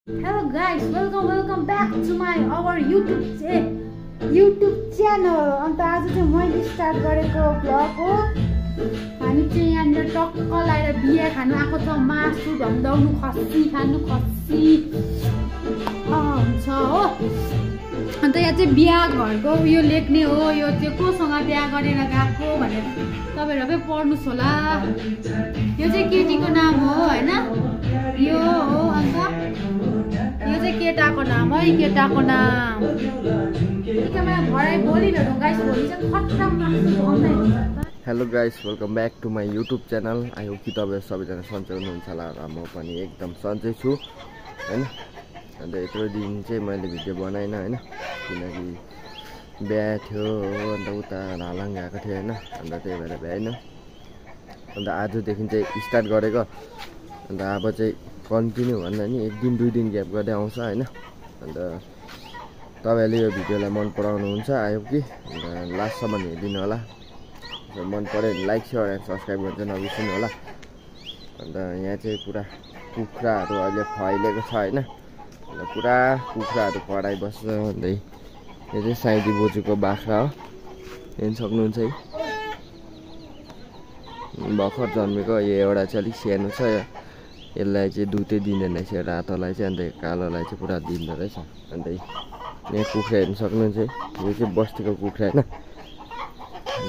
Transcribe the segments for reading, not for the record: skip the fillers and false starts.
Hello guys, welcome back to our YouTube channel. अन्त आज चाहिँ मैले स्टार्ट गरेको भ्लग हो। हामी चाहिँ यहाँनिर टक्क लाएर बिहा खानु आएको छ। मासु ढन्डाउनु, खसी खानु, खसी हुन्छ हो। अन्त यहाँ चाहिँ बिहा घरको यो लेख्ने हो। यो चाहिँ कोसँग बिहा गरेर गएको भनेर तपाईहरु पनि पढ्नुस् होला। यो चाहिँ केटीको नाम हो हैन, यो हो। अन्त यो चाहिँ केटाको नाम है, केटाको नाम। Hello guys, welcome back to my YouTube channel. I hope कि तपाईँहरू सबैजना सन्चै हुनुहुन्छ होला र म पनि एकदम सन्चै छु हैन। अन्त यत्रो दिन चाहिँ मैले भिडियो बनाइनँ हैन, किनकि बिहा थियो। अन्त उता हालाङ गएको थियो हैन, अन्त त्यही भएर भ्याएन। अन्त आजदेखि चाहिँ स्टार्ट गरेको। अन्त अब चाहिँ कन्टिन्यू भन्दा नि एक दिन दुई दिन ग्याप गर्दै आउँछ हैन। अन्त तपाईँहरूले यो भिडियोलाई मन पराउनुहुन्छ आयो कि, अन्त लास्टसम्म हेरिदिनु होला। मन पऱ्यो भने लाइक सेयर एन्ड सब्सक्राइब गर्न चाहिँ नबिर्सिनु होला। अन्त यहाँ चाहिँ पुरा कुखुराहरू अहिले फैलेको छ हैन। अन्त पुरा कुखुराहरू पढाइबस्छ। अन्त यो चाहिँ साइदी बोजूको बाख्रा हो, हेर्न सक्नुहुन्छ है। भर्खर जन्मेको। यो एउटा चाहिँ अलिक सानो छ, यसलाई चाहिँ दुधै दिँदैन रहेछ, रातोलाई चाहिँ। अन्त कालोलाई चाहिँ पुरा दिँदो रहेछ। अन्त यहाँ कुखुरा हेर्न सक्नुहुन्छ है, यो चाहिँ बस्तीको कुखुरा होइन,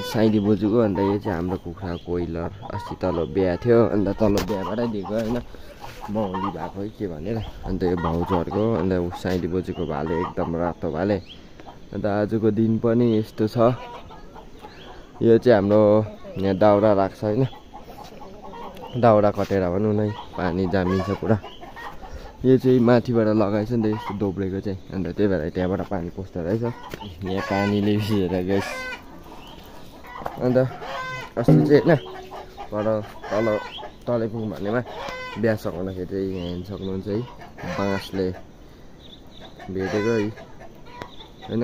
साइदी बोजूको। अन्त यो चाहिँ हाम्रो कुखुरा कोइलर। अस्ति तल बिहा थियो, अन्त तल बिहाबाटै दिएको होइन, मौली भएको है के भनेर। अन्त यो भाउजूहरूको। अन्त साइदी बोजूको भाले एकदम रातो भाले। अन्त आजको दिन पनि यस्तो छ। यो चाहिँ हाम्रो यहाँ दाउरा राख्छ होइन, दाउरा कटेर भनौँ न, पानी जामिन्छ पुरा। यो चाहिँ माथिबाट लगाएछ नि त, यस्तो दोब्रेको चाहिँ। अन्त त्यही भएर त्यहाँबाट पानी पस्दो रहेछ। यहाँ पानीले भिजेर गएछ। अन्त अस्ति चाहिँ होइन पर तलेपुङ भन्नेमा बिहा सघाउँदाखेरि चाहिँ यहाँ हेर्न सक्नुहुन्छ है, बाँसले भेटेको है होइन,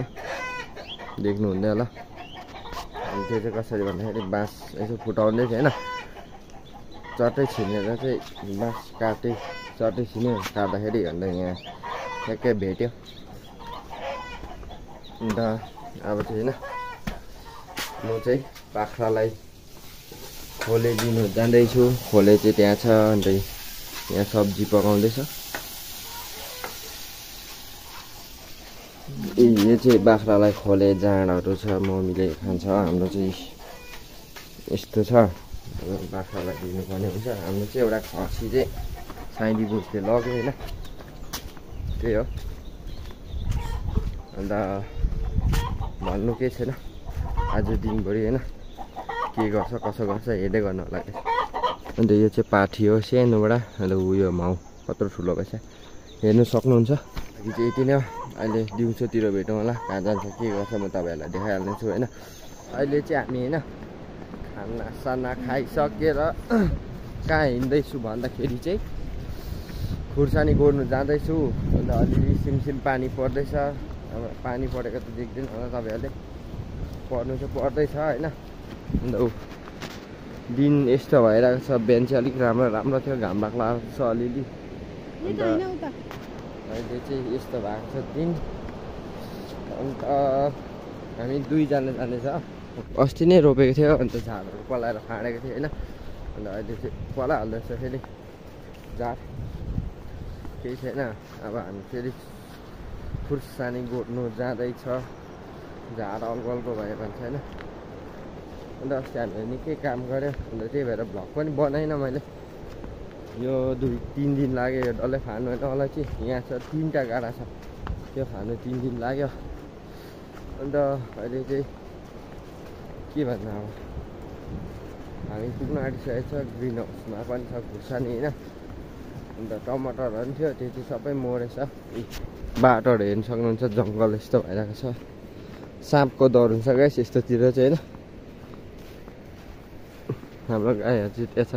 देख्नुहुँदै होला। अनि त्यो चाहिँ कसरी भन्दाखेरि बाँस यसो फुटाउँदै थियो होइन, चट्टै छिनेर चाहिँ बाँस काट्यो, चट्टै छिन्यो, काट्दाखेरि अन्त यहाँ ठ्याक्कै भेट्यो। अन्त अब चाहिँ होइन म चाहिँ बाख्रालाई खोले दिनु जाँदैछु। खोले चाहिँ त्यहाँ छ। अन्त यहाँ सब्जी पकाउँदैछ। यो चाहिँ बाख्रालाई खोले जाँडहरू छ, मम्मीले खान्छ। हाम्रो चाहिँ यस्तो छ, बाख्रालाई दिनुपर्ने हुन्छ। हाम्रो चाहिँ एउटा खसी चाहिँ साइदी बोजूले लग्यो होइन, त्यही हो। अन्त भन्नु केही छैन, आज दिनभरि होइन के गर्छ कसो गर्छ हेर्दै गर्नु होला। अन्त यो चाहिँ पाठी हो सानोबाट। अन्त उयो माउ कत्रो ठुलो भएछ हेर्नु सक्नुहुन्छ। अघि चाहिँ यति नै हो। अहिले दिउँसोतिर भेटौँ होला, कहाँ जान्छ के गर्छ म तपाईँहरूलाई देखाइहाल्नेछु होइन। अहिले चाहिँ हामी होइन खानासाना खाइसकेर कहाँ हिँड्दैछु भन्दाखेरि चाहिँ खुर्सानी गोड्नु जाँदैछु। अन्त अलिअलि सिमसिम पानी पर्दैछ। अब पानी परेको त देख्दैन होला तपाईँहरूले, पर्नु चाहिँ पर्दैछ होइन। अन्त दिन यस्तो भइरहेको छ। बिहान चाहिँ अलिक राम्रो थियो, घाम लाग्छ अलिअलि। अन्त अहिले चाहिँ यस्तो भएको छ दिन। अन्त हामी दुईजना जानेछ। अस्ति नै रोपेको थियो, अन्त झारहरू पलाएर फाँडेको थियो होइन। अन्त अहिले चाहिँ पलाइहाल्दैछ फेरि झार, केही छैन। अब हामी फेरि खुर्सानी गोड्नु जाँदैछ, झार अल्गो भयो भन्छ होइन। अन्त अस्ति हामीले निकै काम गऱ्यो, अन्त त्यही भएर भ्लग पनि बनाइनँ मैले। यो 2-3 दिन लाग्यो यो डल्लै खानु होइन। मलाई चाहिँ यहाँ छ 3टा गाडा छ, त्यो खानु 3 दिन लाग्यो। अन्त अहिले चाहिँ के भन्नु, अब हामी पुग्न आँटिसकेको छ। ग्रिन हाउसमा पनि छ खुर्सानी होइन। अन्त टमाटरहरू पनि थियो, त्यो चाहिँ सबै मरेछ। बाटोहरू हेर्न सक्नुहुन्छ, जङ्गल यस्तो भइरहेको छ। साँपको डर हुन्छ गाइस यस्तोतिर चाहिँ होइन। हाम्रो गाईहरू चाहिँ त्यहाँ छ।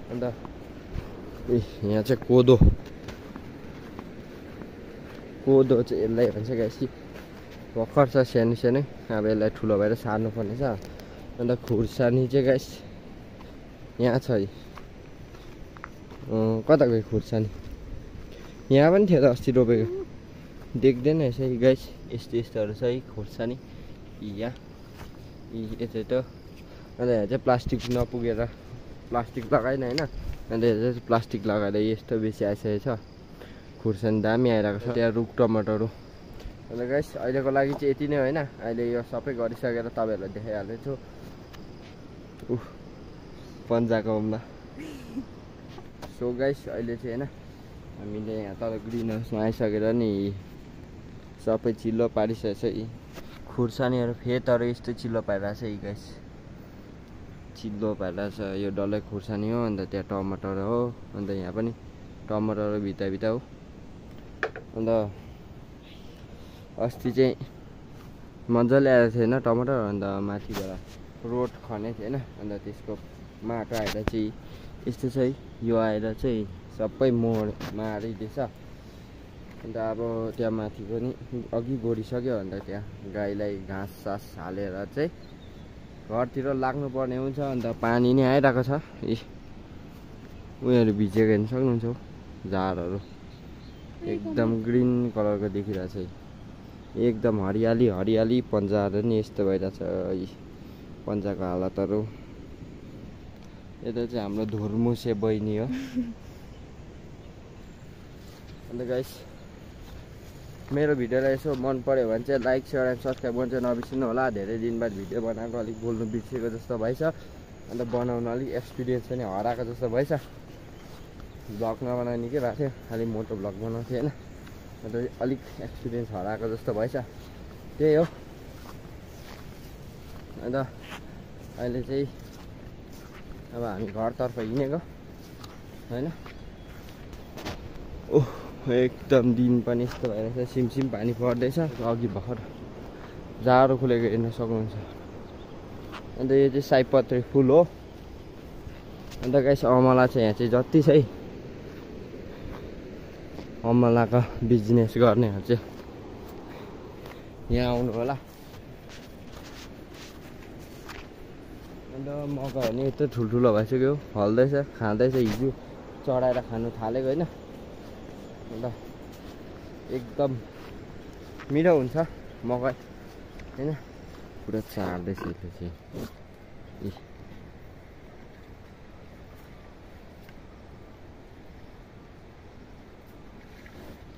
अन्त यहाँ चाहिँ कोदो चाहिँ यसलाई भन्छ गाइस, भर्खर छ सानो सानो। अब यसलाई ठुलो भएर सार्नु पर्ने छ। अन्त खुर्सानी चाहिँ गाइस यहाँ छ है। कता गयो खुर्सानी? यहाँ पनि थियो त अस्ति रोपेको देख्दैन यसै गाइस यस्तो यस्तोहरू छ है खोर्सानी यहाँ यतै त अन्त यहाँ चाहिँ प्लास्टिक नपुगेर प्लास्टिक लगाएन होइन अन्त यहाँ चाहिँ प्लास्टिक लगाएर यस्तो बेसी आइसकेको छ खुर्सानी दामी आइरहेको छ त्यहाँ रुख टमाटरहरू अन्त गाइस अहिलेको लागि चाहिँ यति नै होइन अहिले यो सबै गरिसकेर तपाईँहरूलाई देखाइहाल्नेछु पन्जाको हुम्ला सो गाइस अहिले चाहिँ होइन हामीले यहाँ तल ग्रिन हाउसमा आइसकेर नि सबै चिल्लो पारिसकेको छ यी खुर्सानीहरू फेदहरू यस्तो चिल्लो पारिरहेको छ यी गाइस चिल्लो पारिरहेको छ यो डल्लै खुर्सानी हो अन्त त्यहाँ टमाटर हो अन्त यहाँ पनि टमाटर भित्ता हो अन्त अस्ति चाहिँ मजाले आएको थिएन टमाटर अन्त माथिबाट रोड खने थिएन अन्त त्यसको माटो आएर चाहिँ यस्तो चाहिँ यो आएर चाहिँ सबै मारिदिएछ अन्त अब त्यहाँ माथि पनि अघि गोडिसक्यो अन्त त्यहाँ गाईलाई घाँस सास हालेर चाहिँ घरतिर लाग्नु पर्ने हुन्छ अन्त पानी नै आइरहेको छ उयोहरू भिजेको हेर्नु सक्नुहुन्छ झारहरू एकदम ग्रिन कलरको देखिरहेछ एकदम हरियाली पन्जाहरू नि यस्तो भइरहेछ पन्जाको हालतहरू यता चाहिँ हाम्रो धुर्मुसे बहिनी हो अन्त गाइस मेरो भिडियोलाई यसो मन पर्यो भने चाहिँ लाइक सेयर एन्ड सब्सक्राइब गर्न चाहिँ नबिर्सिनु होला धेरै दिन बाद भिडियो बनाएको अलिक बोल्नु बिर्सेको जस्तो भएछ अन्त बनाउन अलिक एक्सपिरियन्स पनि हराएको जस्तो भएछ भ्लग नबनाउने के भएको थियो खालि मोटो भ्लग बनाउँथेँ होइन अन्त अलिक एक्सपिरियन्स हराएको जस्तो भएछ त्यही हो अन्त अहिले चाहिँ अब हामी घरतर्फ हिँडेको होइन ओह एकदम दिन पनि यस्तो भइरहेछ सिमसिम पानी पर्दैछ अघि भर्खर जाडो खुलेको हेर्न सक्नुहुन्छ अन्त यो चाहिँ सयपत्री फुल हो अन्त गाइस अमला चाहिँ यहाँ चाहिँ जति छ है अमलाको बिजनेस गर्नेहरू चाहिँ यहाँ आउनु होला अन्त मकै भने यत्रो ठुल्ठुलो भइसक्यो फल्दैछ खाँदैछ हिजो चढाएर खानु थालेको होइन अन्त एकदम मिठो हुन्छ मकै होइन पुरा चार्दैछ यसले चाहिँ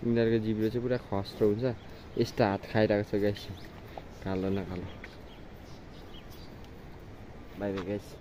यिनीहरूको जिब्रो चाहिँ पुरा खस्रो हुन्छ यस्तो हात खाइरहेको छ गाइस कालो न कालो बाई बाई गाइस